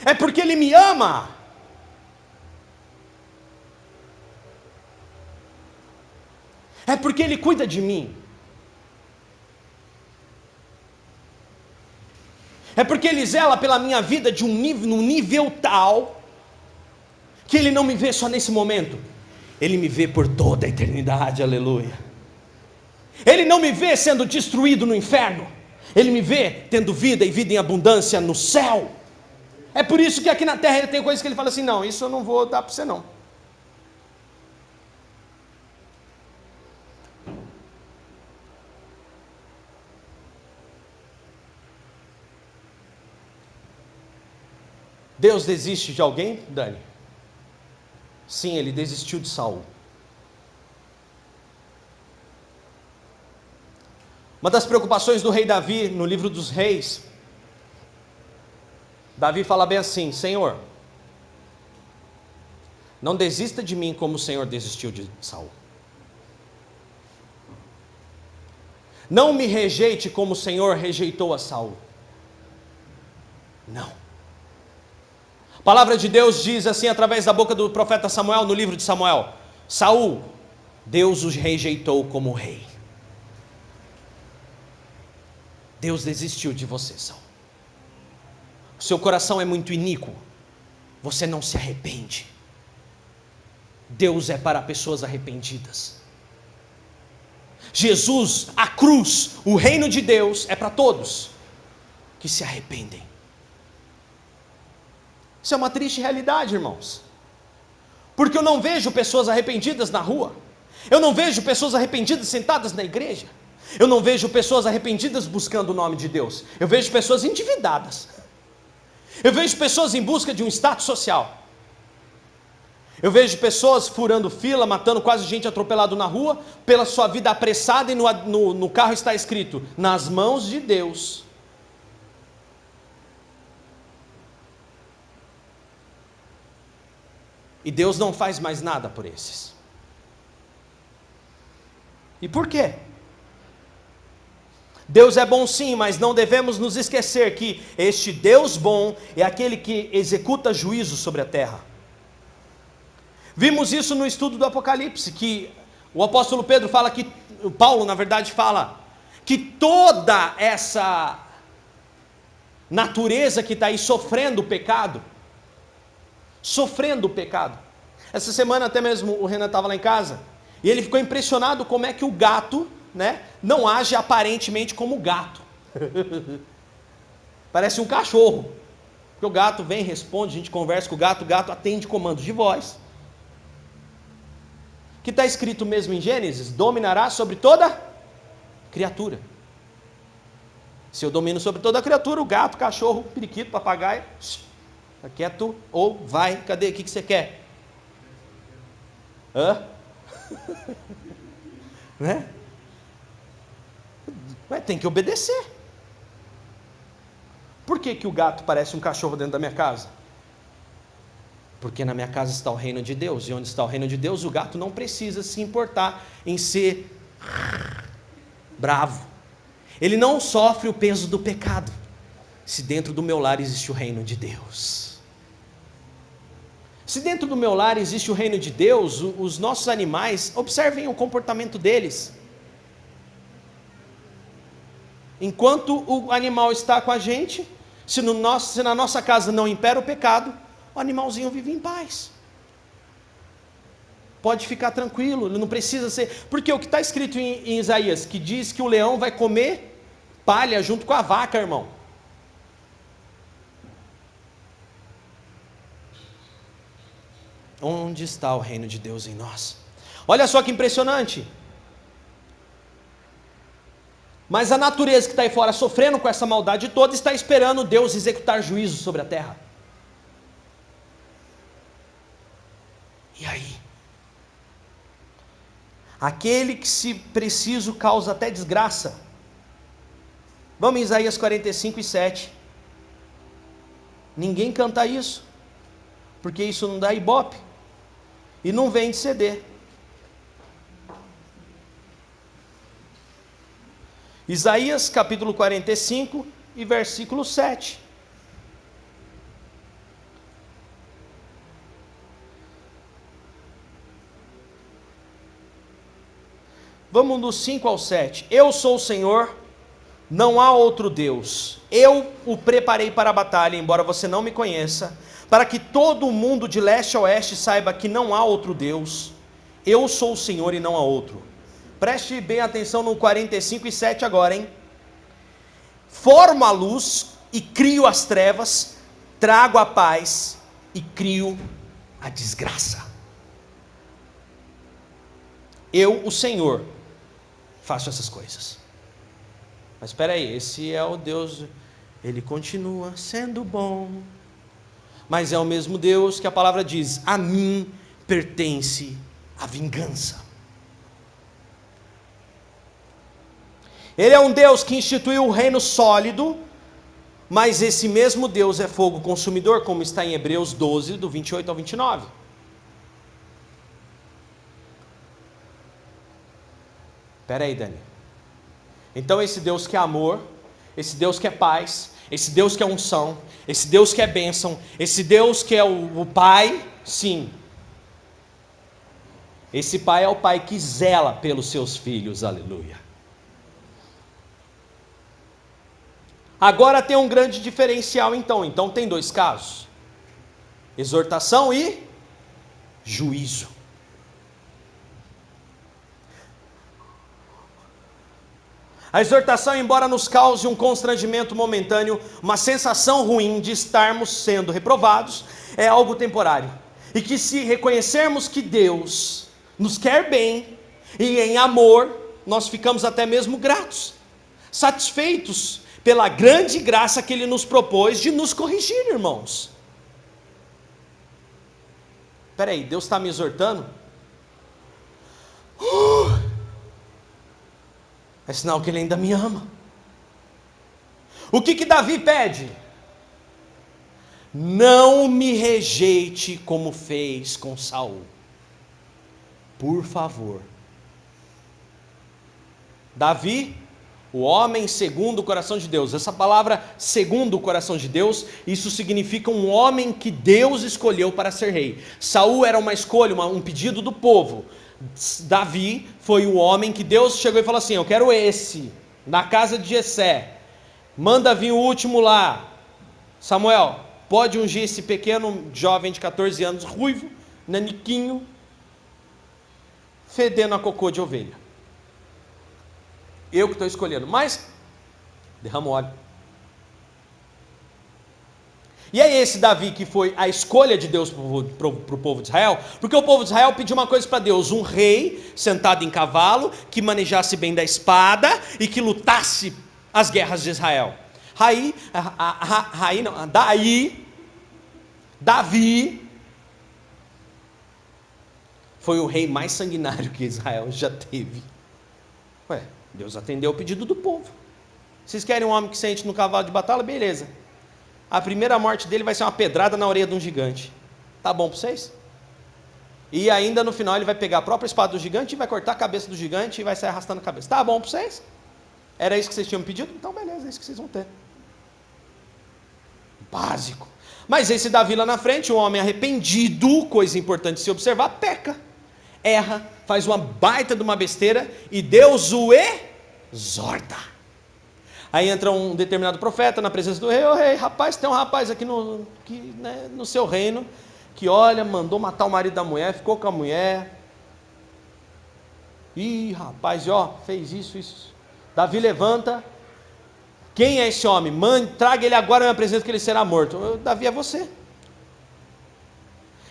É porque Ele me ama. É porque Ele cuida de mim. É porque Ele zela pela minha vida num nível tal, que Ele não me vê só nesse momento. Ele me vê por toda a eternidade, aleluia. Ele não me vê sendo destruído no inferno, Ele me vê tendo vida e vida em abundância no céu. É por isso que aqui na terra tem coisas que Ele fala assim, não, isso eu não vou dar para você não. Deus desiste de alguém, Dani? Sim, Ele desistiu de Saul. Uma das preocupações do rei Davi, no livro dos reis, Davi fala bem assim, Senhor, não desista de mim como o Senhor desistiu de Saul. Não me rejeite como o Senhor rejeitou a Saul. Não. A palavra de Deus diz assim, através da boca do profeta Samuel, no livro de Samuel, Saul, Deus os rejeitou como rei. Deus desistiu de você, Saul. O seu coração é muito iníquo, você não se arrepende. Deus é para pessoas arrependidas. Jesus, a cruz, o reino de Deus é para todos que se arrependem. Isso é uma triste realidade, irmãos, porque eu não vejo pessoas arrependidas na rua, eu não vejo pessoas arrependidas sentadas na igreja, eu não vejo pessoas arrependidas buscando o nome de Deus, eu vejo pessoas endividadas, eu vejo pessoas em busca de um status social, eu vejo pessoas furando fila, matando quase gente atropelado na rua, pela sua vida apressada, e no carro está escrito, nas mãos de Deus. E Deus não faz mais nada por esses. E por quê? Deus é bom sim, mas não devemos nos esquecer que este Deus bom é aquele que executa juízo sobre a terra. Vimos isso no estudo do Apocalipse, que o apóstolo Pedro fala que, Paulo na verdade fala, que toda essa natureza que está aí sofrendo o pecado, essa semana até mesmo o Renan estava lá em casa, e ele ficou impressionado como é que o gato, né, não age aparentemente como gato, parece um cachorro, porque o gato vem, responde, a gente conversa com o gato atende comandos de voz, que está escrito mesmo em Gênesis, dominará sobre toda criatura. Se eu domino sobre toda criatura, o gato, cachorro, periquito, papagaio, está quieto ou vai, cadê, o que você quer? Né? Mas tem que obedecer. Por que o gato parece um cachorro dentro da minha casa? Porque na minha casa está o reino de Deus, e onde está o reino de Deus, o gato não precisa se importar em ser bravo. Ele não sofre o peso do pecado, se dentro do meu lar existe o reino de Deus. Se dentro do meu lar existe o reino de Deus, os nossos animais, observem o comportamento deles. Enquanto o animal está com a gente, se na nossa casa não impera o pecado, o animalzinho vive em paz. Pode ficar tranquilo, ele não precisa ser... Porque o que está escrito em Isaías, que diz que o leão vai comer palha junto com a vaca, irmão. Onde está o reino de Deus em nós? Olha só que impressionante. Mas a natureza que está aí fora, sofrendo com essa maldade toda, está esperando Deus executar juízo sobre a terra. E aí? Aquele que, se preciso, causa até desgraça. Vamos em Isaías 45:7. Ninguém canta isso, porque isso não dá ibope, e não vende CD. Isaías capítulo 45 e versículo 7. Vamos do 5 ao 7. Eu sou o Senhor, não há outro Deus. Eu o preparei para a batalha, embora você não me conheça, para que todo o mundo de leste a oeste saiba que não há outro Deus. Eu sou o Senhor e não há outro. Preste bem atenção no 45:7 agora, hein? Formo a luz e crio as trevas, trago a paz e crio a desgraça. Eu, o Senhor, faço essas coisas. Mas espera aí, esse é o Deus, ele continua sendo bom, mas é o mesmo Deus que a palavra diz: a mim pertence a vingança. Ele é um Deus que instituiu o reino sólido, mas esse mesmo Deus é fogo consumidor, como está em Hebreus 12, do 28 ao 29. Espera aí, Dani. Então esse Deus que é amor, esse Deus que é paz, esse Deus que é unção, esse Deus que é bênção, esse Deus que é o Pai, sim. Esse Pai é o Pai que zela pelos seus filhos, aleluia. Agora tem um grande diferencial então tem dois casos: exortação e juízo. A exortação, embora nos cause um constrangimento momentâneo, uma sensação ruim de estarmos sendo reprovados, é algo temporário. E que, se reconhecermos que Deus nos quer bem e em amor, nós ficamos até mesmo gratos, satisfeitos pela grande graça que Ele nos propôs de nos corrigir, irmãos. Espera aí, Deus está me exortando? É sinal que Ele ainda me ama. O que Davi pede? Não me rejeite como fez com Saul, por favor. Davi, o homem segundo o coração de Deus. Essa palavra segundo o coração de Deus, isso significa um homem que Deus escolheu para ser rei. Saul era uma escolha, um pedido do povo. Davi foi o homem que Deus chegou e falou assim: eu quero esse, na casa de Jessé, manda vir o último lá. Samuel, pode ungir esse pequeno jovem de 14 anos, ruivo, naniquinho, fedendo a cocô de ovelha. Eu que estou escolhendo, mas derrama óleo. E é esse Davi que foi a escolha de Deus para o povo de Israel, porque o povo de Israel pediu uma coisa para Deus: um rei sentado em cavalo, que manejasse bem da espada e que lutasse as guerras de Israel. Davi foi o rei mais sanguinário que Israel já teve. Deus atendeu o pedido do povo. Vocês querem um homem que sente no cavalo de batalha? Beleza. A primeira morte dele vai ser uma pedrada na orelha de um gigante. Tá bom para vocês? E ainda no final ele vai pegar a própria espada do gigante e vai cortar a cabeça do gigante e vai sair arrastando a cabeça. Tá bom para vocês? Era isso que vocês tinham pedido? Então beleza, é isso que vocês vão ter. Básico. Mas esse Davi lá na frente, um homem arrependido, coisa importante de se observar, peca, erra, faz uma baita de uma besteira e Deus o exorta. Aí entra um determinado profeta na presença do rei: ô rei, rapaz, tem um rapaz aqui no seu reino, que olha, mandou matar o marido da mulher, ficou com a mulher. Ih, rapaz, ó, fez isso. Davi levanta. Quem é esse homem? Traga ele agora na minha presença que ele será morto. Davi é você.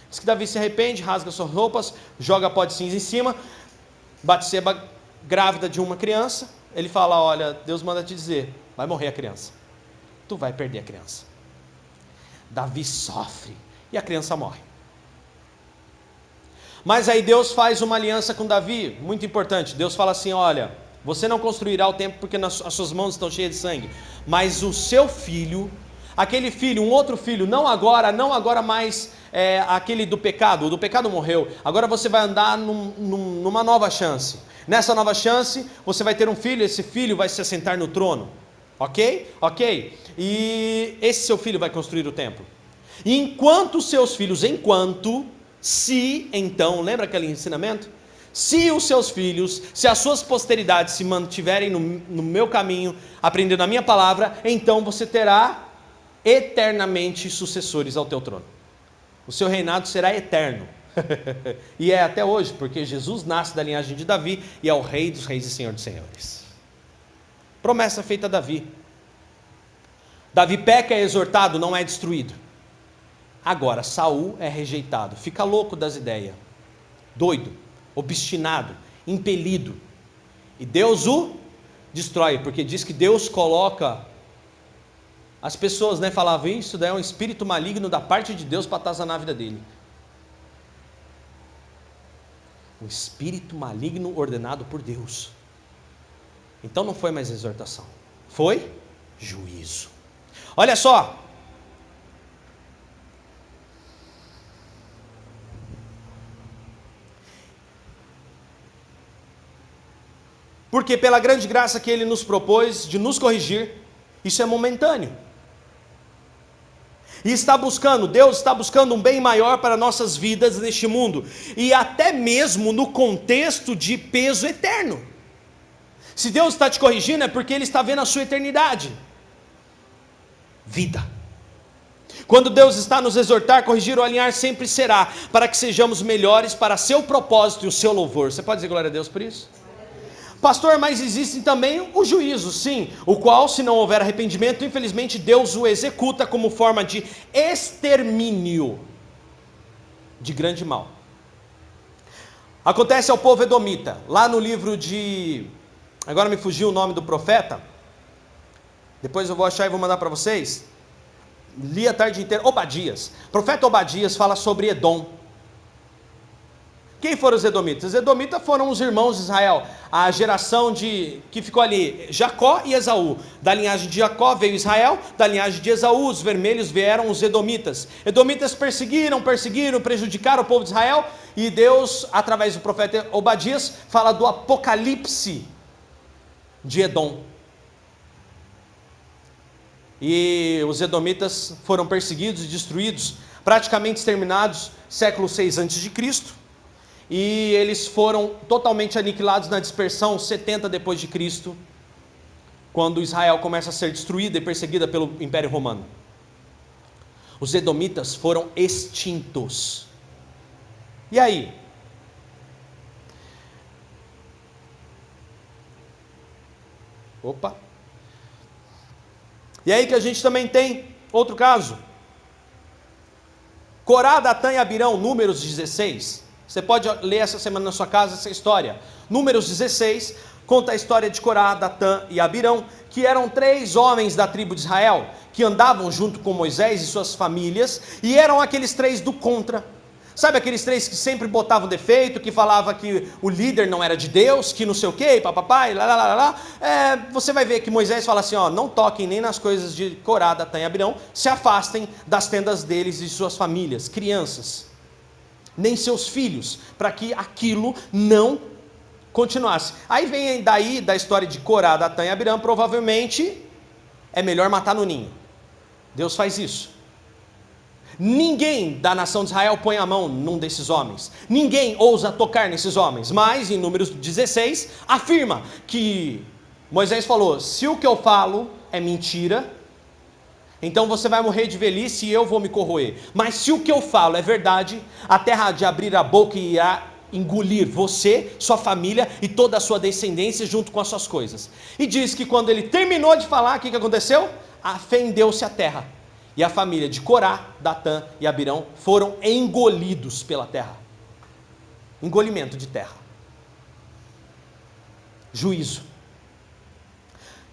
Diz que Davi se arrepende, rasga suas roupas, joga pó de cinza em cima. Batseba, grávida de uma criança. Ele fala: olha, Deus manda te dizer, vai morrer a criança. Tu vai perder a criança. Davi sofre e a criança morre. Mas aí Deus faz uma aliança com Davi, muito importante. Deus fala assim: olha, você não construirá o templo porque as suas mãos estão cheias de sangue, mas o seu filho, aquele filho, um outro filho, não agora mais aquele do pecado, o do pecado morreu, agora você vai andar numa nova chance. Nessa nova chance, você vai ter um filho, esse filho vai se assentar no trono, ok? E esse seu filho vai construir o templo. E enquanto os seus filhos, então, lembra aquele ensinamento? Se os seus filhos, se as suas posteridades se mantiverem no meu caminho, aprendendo a minha palavra, então você terá eternamente sucessores ao teu trono. O seu reinado será eterno. E é até hoje, porque Jesus nasce da linhagem de Davi e é o rei dos reis e senhor dos senhores. Promessa feita a Davi. Davi peca, é exortado, não é destruído. Agora, Saul é rejeitado, fica louco das ideias, doido, obstinado, impelido, e Deus o destrói, porque diz que Deus coloca as pessoas, falavam isso, daí é um espírito maligno da parte de Deus para atazanar a vida dele. Um espírito maligno ordenado por Deus. Então não foi mais exortação, foi juízo. Olha só, porque pela grande graça que Ele nos propôs de nos corrigir, isso é momentâneo. E Deus está buscando um bem maior para nossas vidas neste mundo, e até mesmo no contexto de peso eterno. Se Deus está te corrigindo, é porque Ele está vendo a sua eternidade. Vida. Quando Deus está a nos exortar, corrigir ou alinhar, sempre será para que sejamos melhores para seu propósito e o seu louvor. Você pode dizer glória a Deus por isso? Pastor, mas existe também o juízo, sim, o qual, se não houver arrependimento, infelizmente Deus o executa como forma de extermínio de grande mal. Acontece ao povo edomita, lá no livro de, agora me fugiu o nome do profeta, depois eu vou achar e vou mandar para vocês, li a tarde inteira, Obadias, profeta Obadias fala sobre Edom. Quem foram os edomitas? Os edomitas foram os irmãos de Israel, a geração que ficou ali, Jacó e Esaú. Da linhagem de Jacó veio Israel, da linhagem de Esaú, os vermelhos vieram os edomitas. Edomitas perseguiram, prejudicaram o povo de Israel, e Deus, através do profeta Obadias, fala do apocalipse de Edom. E os edomitas foram perseguidos e destruídos, praticamente exterminados, século 6 a.C., e eles foram totalmente aniquilados na dispersão 70 depois de Cristo, quando Israel começa a ser destruída e perseguida pelo Império Romano. Os edomitas foram extintos. E aí? E aí que a gente também tem outro caso. Corá, Datã e Abirão, Números 16. Você pode ler essa semana na sua casa essa história. Números 16 conta a história de Corá, Datã e Abirão, que eram 3 homens da tribo de Israel, que andavam junto com Moisés e suas famílias, e eram aqueles 3 do contra. Sabe aqueles três que sempre botavam defeito, que falava que o líder não era de Deus, que não sei o quê, papapá, e lá. Você vai ver que Moisés fala assim, ó, não toquem nem nas coisas de Corá, Datã e Abirão, se afastem das tendas deles e suas famílias, crianças, nem seus filhos, para que aquilo não continuasse. Aí vem daí, da história de Corá, Datã e Abirão, provavelmente é melhor matar no ninho. Deus faz isso. Ninguém da nação de Israel põe a mão num desses homens. Ninguém ousa tocar nesses homens. Mas em Números 16 afirma que Moisés falou, se o que eu falo é mentira, então você vai morrer de velhice e eu vou me corroer. Mas se o que eu falo é verdade, a terra há de abrir a boca e irá engolir você, sua família e toda a sua descendência junto com as suas coisas. E diz que quando ele terminou de falar, o que aconteceu? Fendeu-se a terra. E a família de Corá, Datã e Abirão foram engolidos pela terra. Engolimento de terra. Juízo.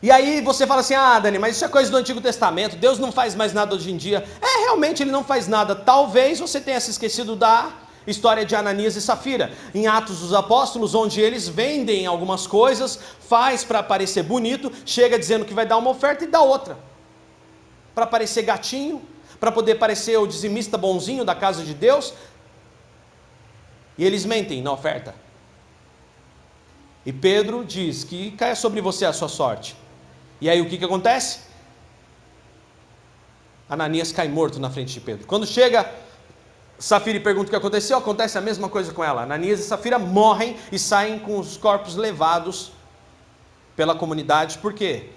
E aí você fala assim, Dani, mas isso é coisa do Antigo Testamento, Deus não faz mais nada hoje em dia. Realmente ele não faz nada. Talvez você tenha se esquecido da história de Ananias e Safira, em Atos dos Apóstolos, onde eles vendem algumas coisas, faz para parecer bonito, chega dizendo que vai dar uma oferta e dá outra. Para parecer gatinho, para poder parecer o dizimista bonzinho da casa de Deus, e eles mentem na oferta. E Pedro diz que caia sobre você a sua sorte. E aí o que acontece? Ananias cai morto na frente de Pedro. Quando chega Safira e pergunta o que aconteceu, acontece a mesma coisa com ela. Ananias e Safira morrem e saem com os corpos levados pela comunidade. Por quê?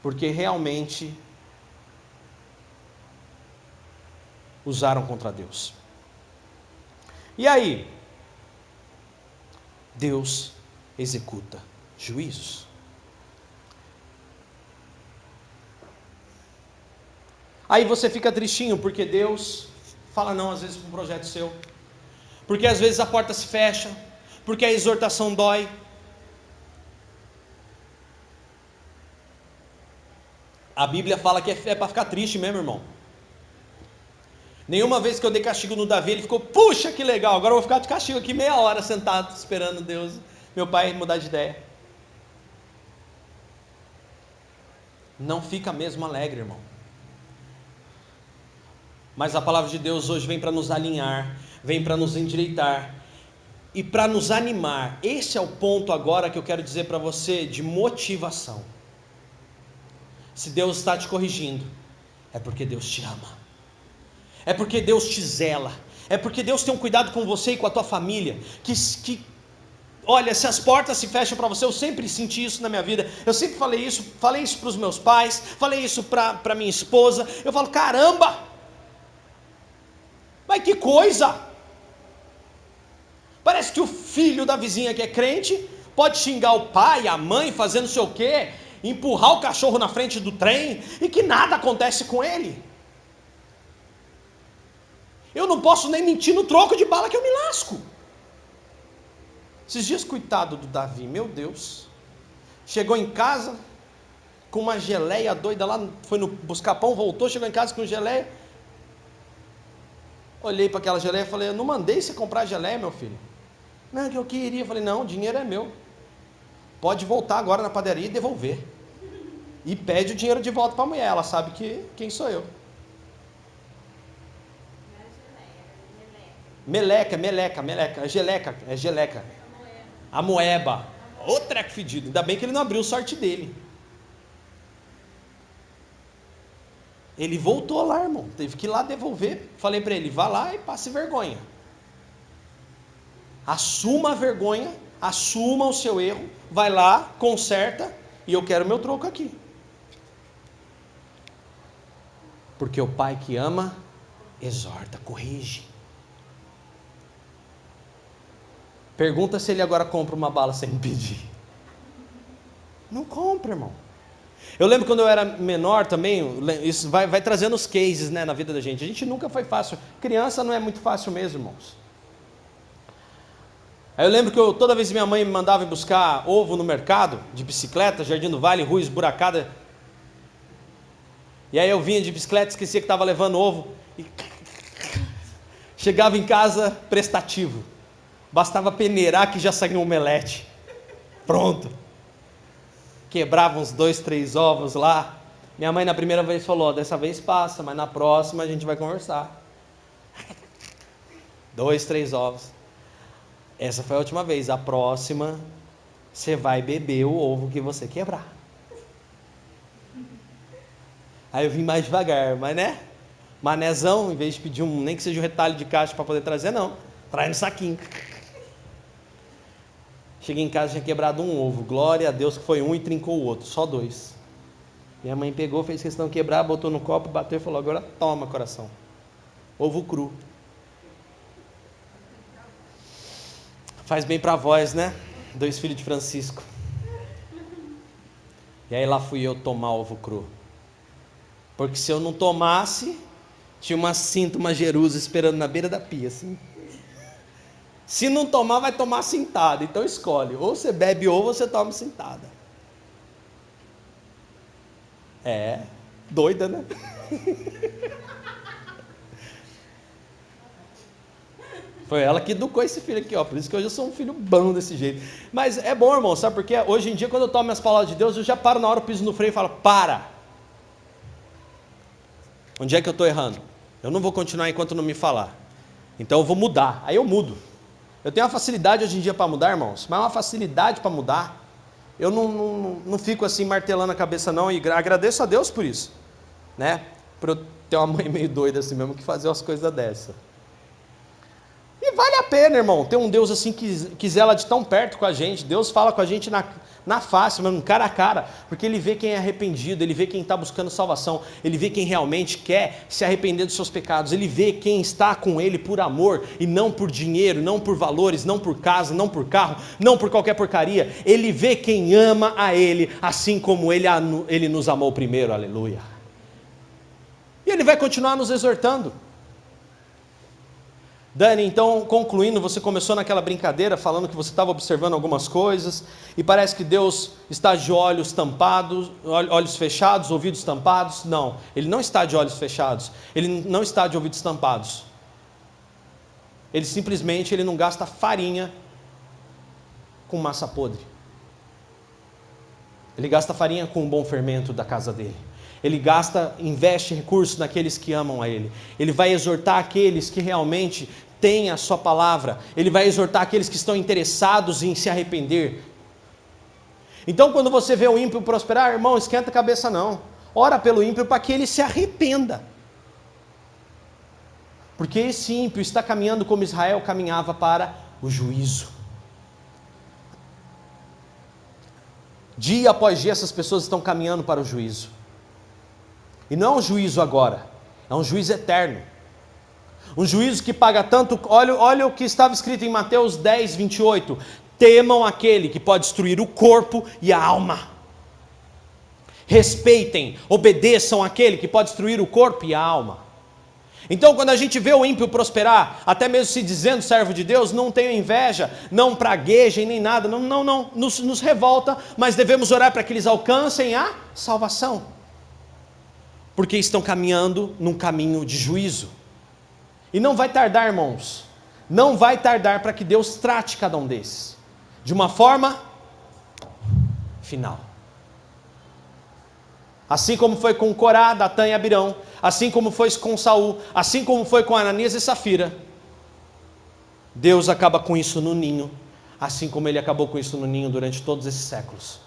Porque realmente usaram contra Deus. E aí, Deus executa juízos. Aí você fica tristinho porque Deus fala não às vezes para um projeto seu, porque às vezes a porta se fecha, porque a exortação dói. A Bíblia fala que é para ficar triste mesmo, irmão. Nenhuma vez que eu dei castigo no Davi, ele ficou, puxa que legal, agora eu vou ficar de castigo aqui meia hora sentado, esperando Deus, meu pai mudar de ideia. Não fica mesmo alegre, irmão. Mas a palavra de Deus hoje vem para nos alinhar, vem para nos endireitar e para nos animar. Esse é o ponto agora que eu quero dizer para você de motivação. Se Deus está te corrigindo, é porque Deus te ama. É porque Deus te zela. É porque Deus tem um cuidado com você e com a tua família. Olha, se as portas se fecham para você, eu sempre senti isso na minha vida. Eu sempre falei isso para os meus pais, falei isso para minha esposa. Eu falo, caramba! Mas que coisa! Parece que o filho da vizinha que é crente pode xingar o pai, a mãe, fazendo não sei o quê, empurrar o cachorro na frente do trem e que nada acontece com ele. Eu não posso nem mentir no troco de bala que eu me lasco. Esses dias, coitado do Davi, meu Deus, chegou em casa com uma geleia doida lá, foi buscar pão, voltou, chegou em casa com geleia. Olhei para aquela geleia e falei, eu não mandei você comprar geleia, meu filho. Não, que eu queria. Eu falei, não, o dinheiro é meu. Pode voltar agora na padaria e devolver. E pede o dinheiro de volta para a mulher, ela sabe quem sou eu. Meleca, é geleca. A moeba. Ô treco fedido. Ainda bem que ele não abriu sorte dele. Ele voltou lá, irmão. Teve que ir lá devolver. Falei para ele, vá lá e passe vergonha. Assuma a vergonha, assuma o seu erro, vai lá, conserta, e eu quero meu troco aqui. Porque o pai que ama, exorta, corrige. Pergunta se ele agora compra uma bala sem me pedir. Não compra, irmão. Eu lembro quando eu era menor também, isso vai trazendo os cases, né, na vida da gente. A gente nunca foi fácil. Criança não é muito fácil mesmo, irmãos. Aí eu lembro que toda vez minha mãe me mandava ir buscar ovo no mercado, de bicicleta, Jardim do Vale, rua esburacada. E aí eu vinha de bicicleta, esquecia que estava levando ovo. E Chegava em casa prestativo. Bastava peneirar que já saía um omelete. Pronto. Quebrava uns 2, 3 ovos lá. Minha mãe na primeira vez falou, dessa vez passa, mas na próxima a gente vai conversar. 2, 3 ovos. Essa foi a última vez. A próxima, você vai beber o ovo que você quebrar. Aí eu vim mais devagar, mas né? Manezão, em vez de pedir nem que seja um retalho de caixa para poder trazer, não. Traz no saquinho. Cheguei em casa, tinha quebrado um ovo. Glória a Deus que foi um e trincou o outro. Só 2. Minha mãe pegou, fez questão de quebrar, botou no copo, bateu e falou, agora toma, coração. Ovo cru. Faz bem pra voz, né? 2 filhos de Francisco. E aí lá fui eu tomar ovo cru. Porque se eu não tomasse, tinha uma cinta, uma jerusa esperando na beira da pia, assim. Se não tomar, vai tomar sentada. Então escolhe, ou você bebe ou você toma sentada. É, doida, né? Foi ela que educou esse filho aqui, ó. Por isso que hoje eu sou um filho bom desse jeito. Mas é bom, irmão, sabe por quê? Hoje em dia, quando eu tomo as palavras de Deus, eu já paro na hora, eu piso no freio e falo, para! Onde é que eu estou errando? Eu não vou continuar enquanto não me falar. Então eu vou mudar. Aí eu mudo. Eu tenho uma facilidade hoje em dia para mudar, irmãos. Mas é uma facilidade para mudar. Eu não fico assim martelando a cabeça não. E agradeço a Deus por isso. Né? Por eu ter uma mãe meio doida assim mesmo que fazer umas coisas dessa. E vale a pena, irmão, ter um Deus assim que zela de tão perto com a gente. Deus fala com a gente na face, mano, cara a cara, porque Ele vê quem é arrependido, Ele vê quem está buscando salvação, Ele vê quem realmente quer se arrepender dos seus pecados, Ele vê quem está com Ele por amor e não por dinheiro, não por valores, não por casa, não por carro, não por qualquer porcaria. Ele vê quem ama a Ele, assim como Ele nos amou primeiro, aleluia. E Ele vai continuar nos exortando. Dani, então, concluindo, você começou naquela brincadeira falando que você estava observando algumas coisas e parece que Deus está de olhos tampados, olhos fechados, ouvidos tampados. Não, Ele não está de olhos fechados, Ele não está de ouvidos tampados. Ele simplesmente não gasta farinha com massa podre. Ele gasta farinha com um bom fermento da casa dele. Ele investe recursos naqueles que amam a Ele. Ele vai exortar aqueles que realmente têm a sua palavra. Ele vai exortar aqueles que estão interessados em se arrepender. Então quando você vê o ímpio prosperar, irmão, esquenta a cabeça não. Ora pelo ímpio para que ele se arrependa. Porque esse ímpio está caminhando como Israel caminhava para o juízo. Dia após dia essas pessoas estão caminhando para o juízo. E não é um juízo agora, é um juízo eterno. Um juízo que paga tanto, olha o que estava escrito em Mateus 10, 28. Temam aquele que pode destruir o corpo e a alma. Respeitem, obedeçam aquele que pode destruir o corpo e a alma. Então quando a gente vê o ímpio prosperar, até mesmo se dizendo servo de Deus, não tenham inveja, não praguejem nem nada, não, nos revolta, mas devemos orar para que eles alcancem a salvação. Porque estão caminhando num caminho de juízo. E não vai tardar, irmãos, não vai tardar para que Deus trate cada um desses, de uma forma final. Assim como foi com Corá, Datã e Abirão, assim como foi com Saul, assim como foi com Ananias e Safira, Deus acaba com isso no ninho, assim como Ele acabou com isso no ninho durante todos esses séculos.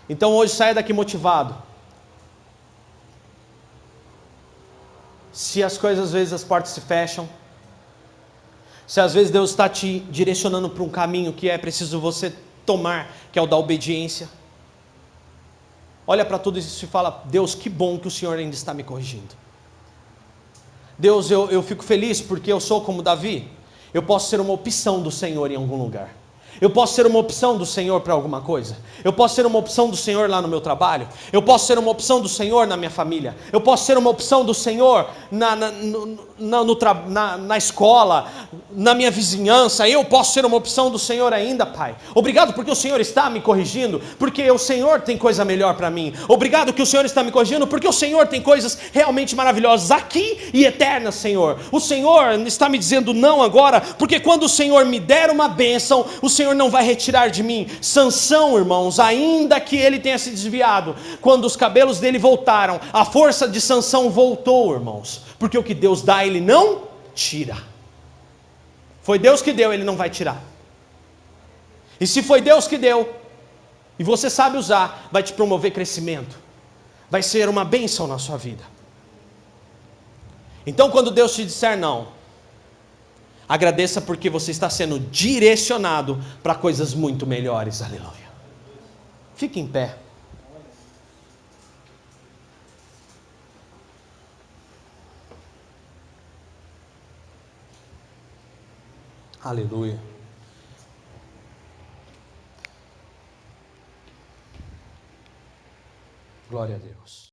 Então hoje saia daqui motivado. Se as coisas, às vezes as portas se fecham, se às vezes Deus está te direcionando para um caminho que é preciso você tomar, que é o da obediência, olha para tudo isso e fala: Deus, que bom que o Senhor ainda está me corrigindo. Deus, eu fico feliz porque eu sou como Davi, eu posso ser uma opção do Senhor em algum lugar. Eu posso ser uma opção do Senhor para alguma coisa. Eu posso ser uma opção do Senhor lá no meu trabalho. Eu posso ser uma opção do Senhor na minha família. Eu posso ser uma opção do Senhor na escola, na minha vizinhança. Eu posso ser uma opção do Senhor ainda, Pai. Obrigado porque o Senhor está me corrigindo, porque o Senhor tem coisa melhor para mim. Obrigado que o Senhor está me corrigindo, porque o Senhor tem coisas realmente maravilhosas aqui e eternas, Senhor. O Senhor está me dizendo não agora, porque quando o Senhor me der uma bênção, o Senhor não vai retirar de mim. Sansão, irmãos, ainda que ele tenha se desviado, quando os cabelos dele voltaram, a força de Sansão voltou, irmãos, porque o que Deus dá, ele não tira. Foi Deus que deu, ele não vai tirar. E se foi Deus que deu, e você sabe usar, vai te promover crescimento, vai ser uma bênção na sua vida. Então quando Deus te disser não, agradeça porque você está sendo direcionado para coisas muito melhores, aleluia. Fique em pé. Aleluia. Glória a Deus.